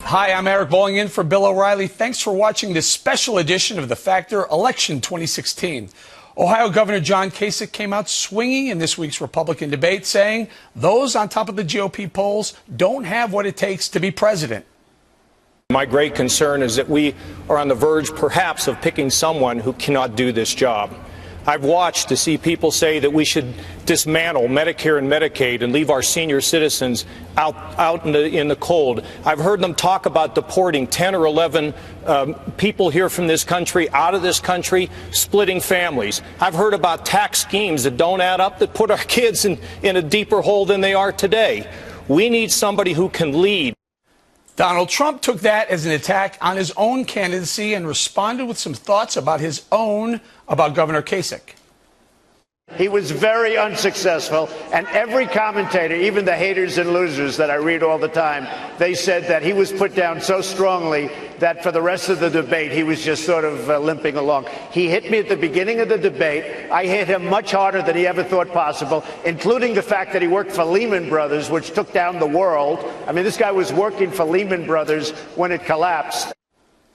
Hi, I'm Eric Bolling in for Bill Oreilly. Thanks for watching this special edition of The Factor Election 2016. Ohio Governor John Kasich came out swinging in this week's Republican debate, saying those on top of the GOP polls don't have what it takes to be president. My great concern is that we are on the verge, perhaps, of picking someone who cannot do this job. I've watched to see people say that we should dismantle Medicare and Medicaid and leave our senior citizens out in the cold. I've heard them talk about deporting 10 or 11 people here from this country out of this country, splitting families. I've heard about tax schemes that don't add up, that put our kids in a deeper hole than they are today. We need somebody who can lead. Donald Trump took that as an attack on his own candidacy and responded with some thoughts about about Governor Kasich. He was very unsuccessful, and every commentator, even the haters and losers that I read all the time, they said that he was put down so strongly that for the rest of the debate, he was just sort of limping along. He hit me at the beginning of the debate. I hit him much harder than he ever thought possible, including the fact that he worked for Lehman Brothers, which took down the world. I mean, this guy was working for Lehman Brothers when it collapsed.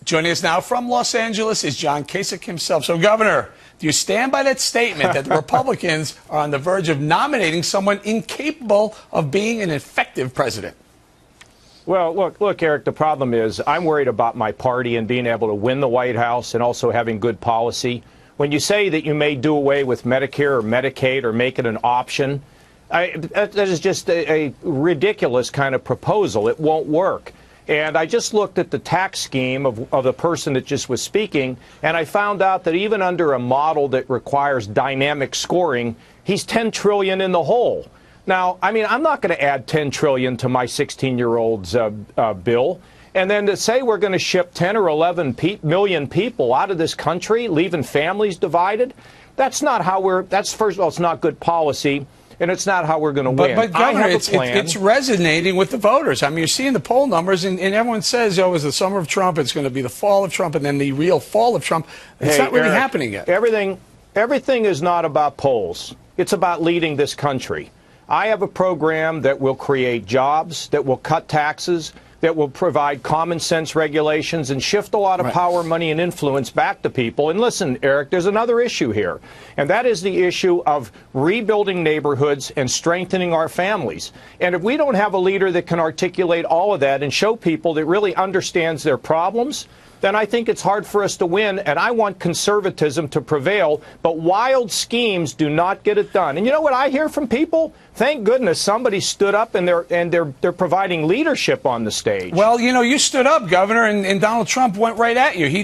Joining us now from Los Angeles is John Kasich himself. So, Governor, do you stand by that statement that the Republicans are on the verge of nominating someone incapable of being an effective president? Well, look, Eric, the problem is I'm worried about my party and being able to win the White House and also having good policy. When you say that you may do away with Medicare or Medicaid or make it an option, that is just a ridiculous kind of proposal. It won't work. And I just looked at the tax scheme of the person that just was speaking, and I found out that even under a model that requires dynamic scoring, he's $10 trillion in the hole. Now, I mean, I'm not going to add $10 trillion to my 16-year-old's bill. And then to say we're going to ship 10 or 11 million people out of this country, leaving families divided, that's not how first of all, it's not good policy. And it's not how we're going to win. But Governor, it's resonating with the voters. I mean, you're seeing the poll numbers, and everyone says, oh, it was the summer of Trump, it's going to be the fall of Trump, and then the real fall of Trump. It's not really happening yet. Everything is not about polls. It's about leading this country. I have a program that will create jobs, that will cut taxes, that will provide common sense regulations and shift a lot of power, money, and influence back to people. And listen, Eric, there's another issue here, and that is the issue of rebuilding neighborhoods and strengthening our families. And if we don't have a leader that can articulate all of that and show people that really understands their problems, then I think it's hard for us to win, and I want conservatism to prevail, but wild schemes do not get it done. And you know what I hear from people? Thank goodness somebody stood up and they're providing leadership on the stage. Well, you know, you stood up, Governor, and Donald Trump went right at you. He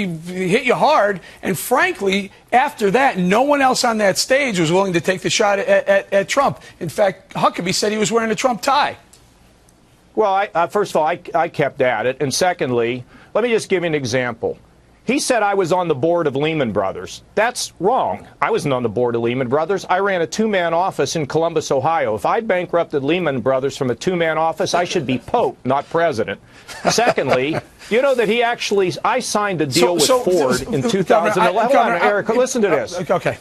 hit you hard, and frankly, after that, no one else on that stage was willing to take the shot at Trump. In fact, Huckabee said he was wearing a Trump tie. Well, first of all, I kept at it, and secondly, let me just give you an example. He said I was on the board of Lehman Brothers. That's wrong. I wasn't on the board of Lehman Brothers. I ran a two-man office in Columbus, Ohio. If I bankrupted Lehman Brothers from a two-man office, I should be Pope, not president. Secondly, you know that I signed a deal with Ford in 2011. Governor, Eric, listen to this. Okay.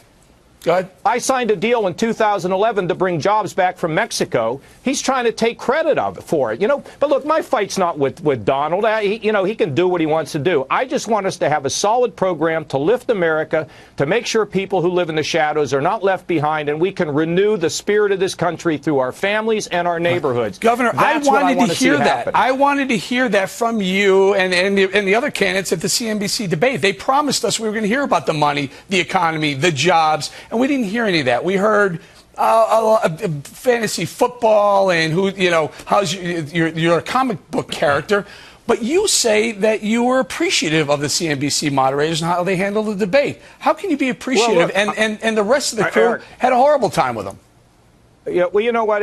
Go ahead. I signed a deal in 2011 to bring jobs back from Mexico. He's trying to take credit for it, you know. But look, my fight's not with Donald. He can do what he wants to do. I just want us to have a solid program to lift America, to make sure people who live in the shadows are not left behind, and we can renew the spirit of this country through our families and our neighborhoods. Governor, I wanted to hear that. I wanted to hear that from you and the other candidates at the CNBC debate. They promised us we were going to hear about the money, the economy, the jobs. And we didn't hear any of that. We heard fantasy football and you're a comic book character. But you say that you were appreciative of the CNBC moderators and how they handled the debate. How can you be appreciative and the rest of the crew Eric, had a horrible time with them? Yeah, well, you know what?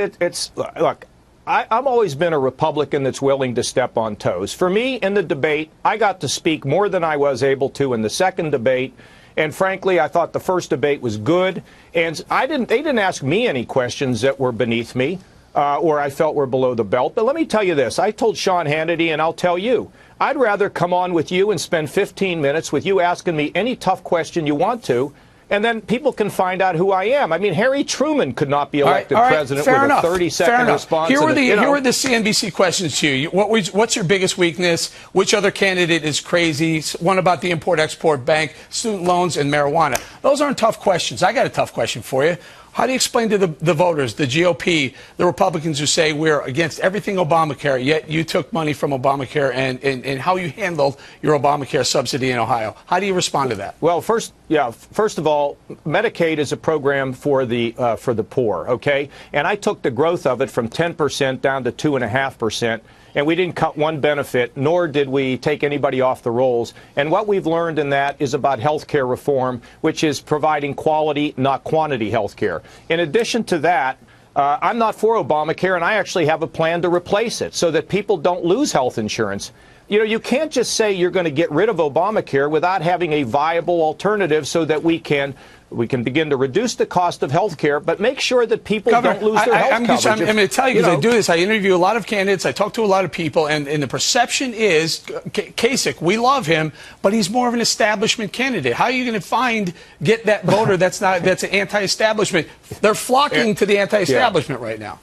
Look, I've always been a Republican that's willing to step on toes. For me, in the debate, I got to speak more than I was able to in the second debate. And frankly, I thought the first debate was good. And they didn't ask me any questions that were beneath me or I felt were below the belt. But let me tell you this. I told Sean Hannity, and I'll tell you, I'd rather come on with you and spend 15 minutes with you asking me any tough question you want to and then people can find out who I am. I mean, Harry Truman could not be elected president with a 30-second response. Here were the CNBC questions to you. What's your biggest weakness? Which other candidate is crazy? One about the Import-Export Bank, student loans, and marijuana. Those aren't tough questions. I got a tough question for you. How do you explain to the voters, the GOP, the Republicans who say we're against everything Obamacare, yet you took money from Obamacare and how you handled your Obamacare subsidy in Ohio? How do you respond to that? Well, first of all, Medicaid is a program for the poor, okay? And I took the growth of it from 10% down to 2.5%. And we didn't cut one benefit, nor did we take anybody off the rolls. And what we've learned in that is about health care reform, which is providing quality, not quantity health care. In addition to that, I'm not for Obamacare, and I actually have a plan to replace it so that people don't lose health insurance. You know, you can't just say you're going to get rid of Obamacare without having a viable alternative so that we can begin to reduce the cost of health care, but make sure that people don't lose their health coverage. I'm going to tell you, because I do this. I interview a lot of candidates. I talk to a lot of people, and the perception is, Kasich, we love him, but he's more of an establishment candidate. How are you going to get that voter that's an anti-establishment? They're flocking to the anti-establishment right now.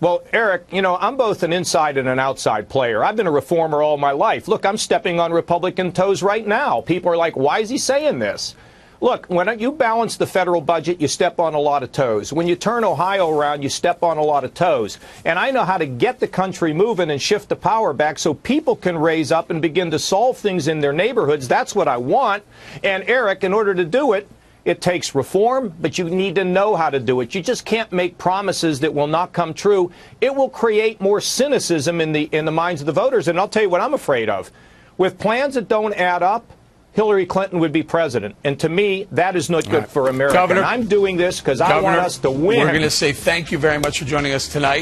Well, Eric, you know, I'm both an inside and an outside player. I've been a reformer all my life. Look, I'm stepping on Republican toes right now. People are like, why is he saying this? Look, when you balance the federal budget, you step on a lot of toes. When you turn Ohio around, you step on a lot of toes. And I know how to get the country moving and shift the power back so people can raise up and begin to solve things in their neighborhoods. That's what I want. And, Eric, in order to do it, it takes reform, but you need to know how to do it. You just can't make promises that will not come true. It will create more cynicism in the minds of the voters. And I'll tell you what I'm afraid of. With plans that don't add up, Hillary Clinton would be president. And to me, that is not good for America. Governor, and I'm doing this because I want us to win. We're going to say thank you very much for joining us tonight.